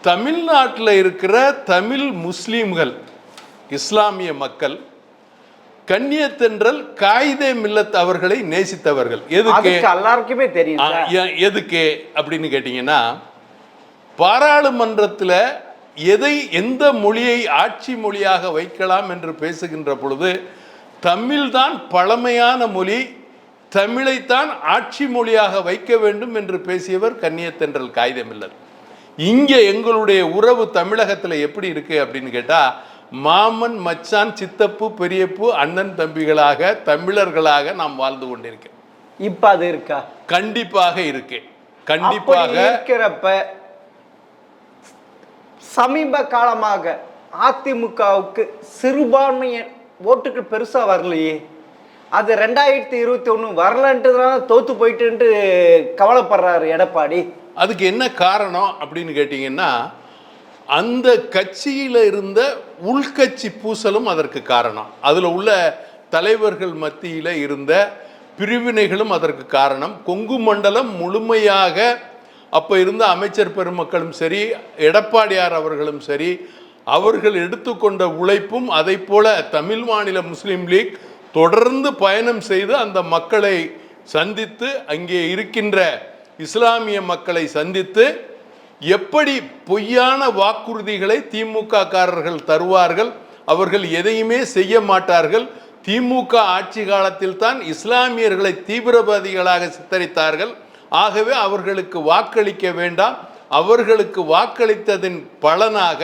தமிழ்நாட்டில் இருக்கிற தமிழ் முஸ்லீம்கள், இஸ்லாமிய மக்கள் கண்ணியத்தென்றல் காயிதே மில்லத் அவர்களை நேசித்தவர்கள். எதுக்கு? எல்லாருக்குமே தெரியும். எதுக்கு அப்படின்னு கேட்டீங்கன்னா, பாராளுமன்றத்தில் எந்த மொழியை ஆட்சி மொழியாக வைக்கலாம் என்று பேசுகின்ற பொழுது தமிழ்தான் பழமையான மொழி, தமிழைத்தான் ஆட்சி மொழியாக வைக்க வேண்டும் என்று பேசியவர் கண்ணியத்தென்றல் காயிதே மில்லத். இங்கே எங்களுடைய உறவு தமிழகத்தில் எப்படி இருக்கு அப்படின்னு கேட்டால், மாமன் மச்சான் சித்தப்பு பெரியப்பு அண்ணன் தம்பிகளாக தமிழர்களாக நாம் வாழ்ந்து கொண்டிருக்கோம். இப்ப அது இருக்கா? கண்டிப்பாக இருக்கு. கண்டிப்பாக இருக்கிறப்ப சமீப காலமாக அதிமுகவுக்கு சிறுபான்மைய ஓட்டுகள் பெருசா வரலையே. அது 2021 வரலன்றதுனால தோத்து போயிட்டு கவலைப்படுறாரு எடப்பாடி. அதுக்கு என்ன காரணம் அப்படின்னு கேட்டீங்கன்னா, அந்த கட்சியில் இருந்த உள்கட்சி பூசலும் அதற்கு காரணம். அதில் உள்ள தலைவர்கள் மத்தியில் இருந்த பிரிவினைகளும் அதற்கு காரணம். கொங்கு மண்டலம் முழுமையாக அப்போ இருந்த அமைச்சர் பெருமக்களும் சரி, எடப்பாடியார் அவர்களும் சரி, அவர்கள் எடுத்துக்கொண்ட உழைப்பும், அதை போல தமிழ் மாநில முஸ்லீம் லீக் தொடர்ந்து பயணம் செய்து அந்த மக்களை சந்தித்து, அங்கே இருக்கின்ற இஸ்லாமிய மக்களை சந்தித்து, எப்படி பொய்யான வாக்குறுதிகளை திமுக காரர்கள் தருவார்கள், அவர்கள் எதையுமே செய்ய மாட்டார்கள். திமுக ஆட்சி காலத்தில் தான் இஸ்லாமியர்களை தீவிரவாதிகளாக சித்தரித்தார்கள். ஆகவே அவர்களுக்கு வாக்களிக்க வேண்டாம். அவர்களுக்கு வாக்களித்ததின் பலனாக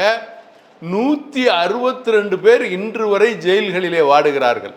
162 பேர் இன்று வரை ஜெயில்களிலே வாடுகிறார்கள்.